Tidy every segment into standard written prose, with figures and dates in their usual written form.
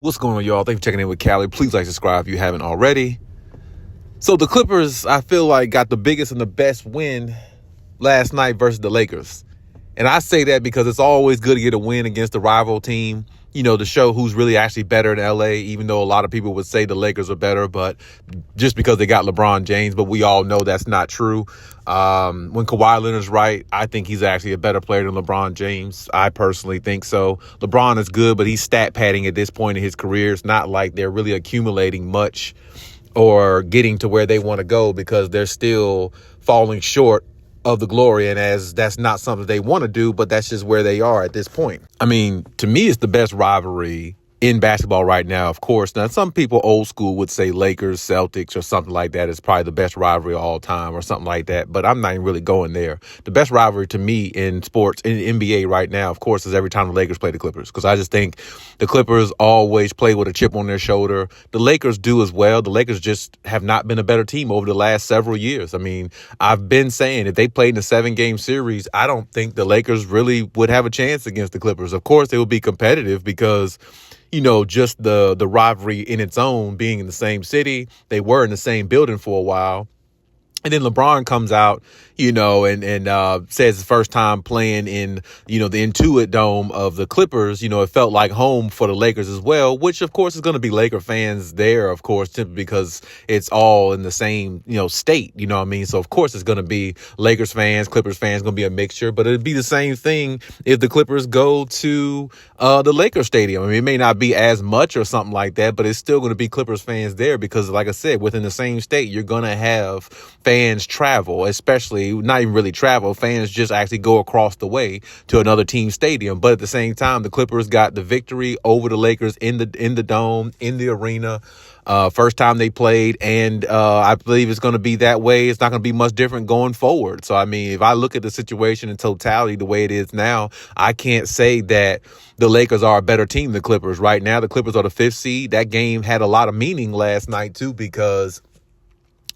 What's going on, y'all? Thanks for checking in with Callie. Please like, subscribe if you haven't already. So the Clippers, I feel like, got the biggest and the best win last night versus the Lakers. And I say that because it's always good to get a win against the rival team, to show who's really actually better in LA, even though a lot of people would say the Lakers are better, but just because they got LeBron James, but we all know that's not true. When Kawhi Leonard's right, I think he's actually a better player than LeBron James. I personally think so. LeBron is good, but he's stat padding at this point in his career. It's not like they're really accumulating much or getting to where they want to go because they're still falling short of the glory, and as that's not something they want to do, but that's just where they are at this point. I mean, to me, it's the best rivalry in basketball right now, of course. Now, some people old school would say Lakers, Celtics, or something like that is probably the best rivalry of all time or something like that, but I'm not even really going there. The best rivalry to me in sports, in the NBA right now, of course, is every time the Lakers play the Clippers, because I just think the Clippers always play with a chip on their shoulder. The Lakers do as well. The Lakers just have not been a better team over the last several years. I mean, I've been saying if they played in a 7-game series, I don't think the Lakers really would have a chance against the Clippers. Of course, they will be competitive because just the rivalry in its own, being in the same city. They were in the same building for a while. And then LeBron comes out, and says his first time playing in, the Intuit Dome of the Clippers. It felt like home for the Lakers as well, which, of course, is going to be Laker fans there, of course, simply because it's all in the same, state. You know what I mean? So, of course, it's going to be Lakers fans, Clippers fans, going to be a mixture. But it'd be the same thing if the Clippers go to the Lakers stadium. I mean, it may not be as much or something like that, but it's still going to be Clippers fans there because, like I said, within the same state, you're going to have fans travel, especially not even really travel. Fans just actually go across the way to another team's stadium. But at the same time, the Clippers got the victory over the Lakers in the dome, in the arena. First time they played, and I believe it's going to be that way. It's not going to be much different going forward. So, I mean, if I look at the situation in totality the way it is now, I can't say that the Lakers are a better team than the Clippers. Right now, the Clippers are the 5th seed. That game had a lot of meaning last night, too, because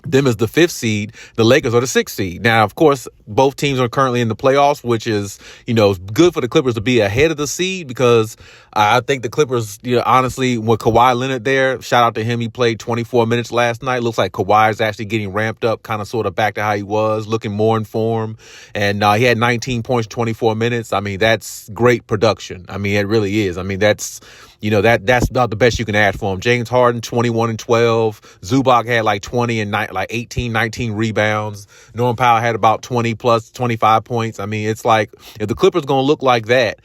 them as the 5th seed, the Lakers are the 6th seed. Now, of course, both teams are currently in the playoffs, which is, good for the Clippers to be ahead of the seed because I think the Clippers, honestly, with Kawhi Leonard there, shout out to him. He played 24 minutes last night. Looks like Kawhi is actually getting ramped up, kind of sort of back to how he was, looking more in form. And he had 19 points, 24 minutes. I mean, that's great production. I mean, it really is. I mean, that's about the best you can ask for him. James Harden, 21 and 12. Zubac had like 20 and 18, 19 rebounds. Norman Powell had about 20 plus 25 points. I mean, it's like if the Clippers going to look like that,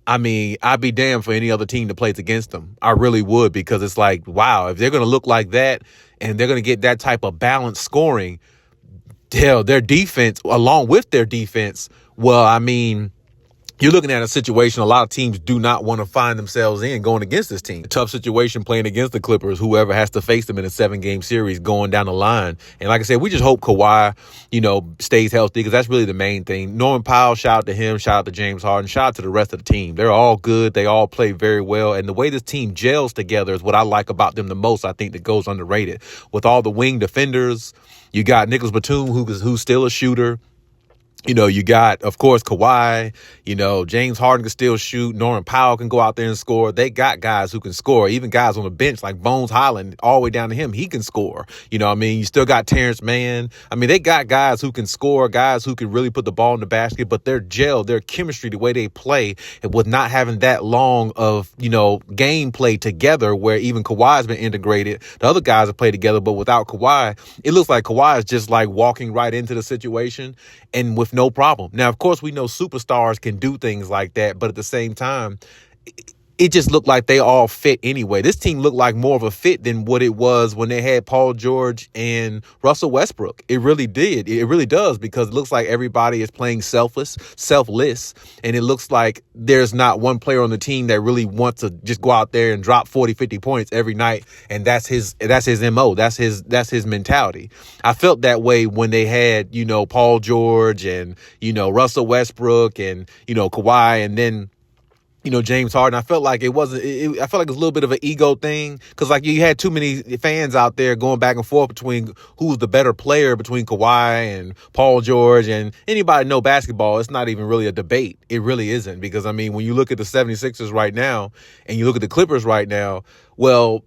I mean, I'd be damned for any other team that plays against them. I really would, because it's like, wow, if they're going to look like that and they're going to get that type of balanced scoring, hell, their defense, along with their defense, well, I mean, you're looking at a situation a lot of teams do not want to find themselves in going against this team. A tough situation playing against the Clippers, whoever has to face them in a 7-game series going down the line. And like I said, we just hope Kawhi, stays healthy, because that's really the main thing. Norman Powell, shout out to him, shout out to James Harden, shout out to the rest of the team. They're all good. They all play very well. And the way this team gels together is what I like about them the most. I think that goes underrated. With all the wing defenders, you got Nicholas Batum, who's still a shooter. You got, of course, Kawhi, James Harden can still shoot. Norman Powell can go out there and score. They got guys who can score, even guys on the bench like Bones Highland, all the way down to him. He can score. You still got Terrence Mann. I mean, they got guys who can score, guys who can really put the ball in the basket, but their chemistry, the way they play, with not having that long of, gameplay together where even Kawhi's been integrated. The other guys have played together, but without Kawhi, it looks like Kawhi is just like walking right into the situation and with no problem. Now, of course, we know superstars can do things like that, but at the same time, it just looked like they all fit anyway. This team looked like more of a fit than what it was when they had Paul George and Russell Westbrook. It really did. It really does, because it looks like everybody is playing selfless, and it looks like there's not one player on the team that really wants to just go out there and drop 40, 50 points every night, and that's his MO. That's his mentality. I felt that way when they had, Paul George and, Russell Westbrook and, Kawhi, and then James Harden. I felt like it wasn't. I felt like it was a little bit of an ego thing because like you had too many fans out there going back and forth between who's the better player between Kawhi and Paul George, and anybody know basketball. It's not even really a debate. It really isn't, because I mean, when you look at the 76ers right now and you look at the Clippers right now, well,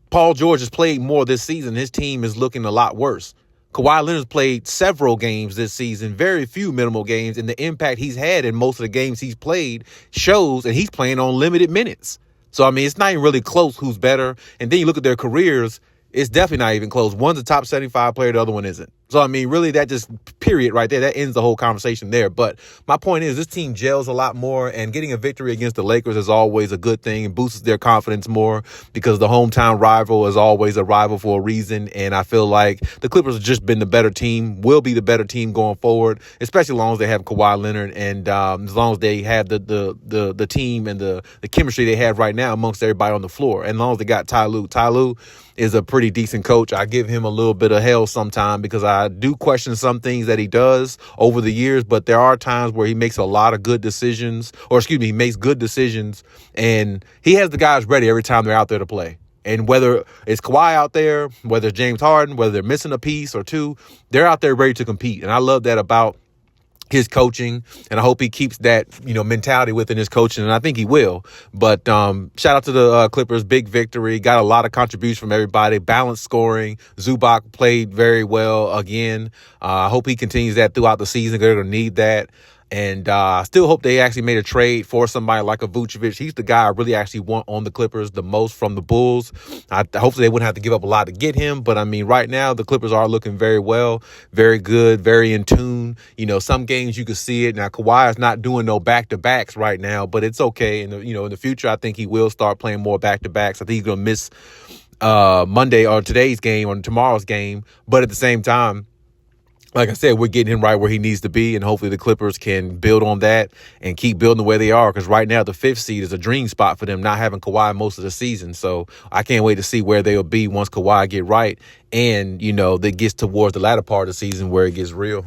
Paul George has played more this season. His team is looking a lot worse. Kawhi Leonard's played several games this season, very few minimal games, and the impact he's had in most of the games he's played shows, and he's playing on limited minutes. So, I mean, it's not even really close who's better. And then you look at their careers, it's definitely not even close. One's a top 75 player, the other one isn't. So, I mean, really, that just period right there, that ends the whole conversation there. But my point is, this team gels a lot more, and getting a victory against the Lakers is always a good thing and boosts their confidence more, because the hometown rival is always a rival for a reason. And I feel like the Clippers have just been the better team, will be the better team going forward, especially as long as they have Kawhi Leonard, and as long as they have the team and the chemistry they have right now amongst everybody on the floor. And as long as they got Ty Lue. Ty Lue is a pretty decent coach. I give him a little bit of hell sometime because I do question some things that he does over the years, but there are times where he makes a lot of good decisions, he makes good decisions, and he has the guys ready every time they're out there to play. And whether it's Kawhi out there, whether it's James Harden, whether they're missing a piece or two, they're out there ready to compete. And I love that about his coaching, and I hope he keeps that, mentality within his coaching, and I think he will. But shout out to the Clippers, big victory, got a lot of contributions from everybody, balanced scoring. Zubac played very well again. I hope he continues that throughout the season. They're going to need that. And I still hope they actually made a trade for somebody like a Vucevic. He's the guy I really actually want on the Clippers the most from the Bulls. Hopefully they wouldn't have to give up a lot to get him. But, I mean, right now the Clippers are looking very well, very good, very in tune. Some games you can see it. Now, Kawhi is not doing no back-to-backs right now, but it's okay. And, in the future, I think he will start playing more back-to-backs. I think he's going to miss Monday or today's game or tomorrow's game. But at the same time, like I said, we're getting him right where he needs to be, and hopefully the Clippers can build on that and keep building the way they are, because right now the 5th seed is a dream spot for them, not having Kawhi most of the season. So I can't wait to see where they'll be once Kawhi get right and, that gets towards the latter part of the season where it gets real.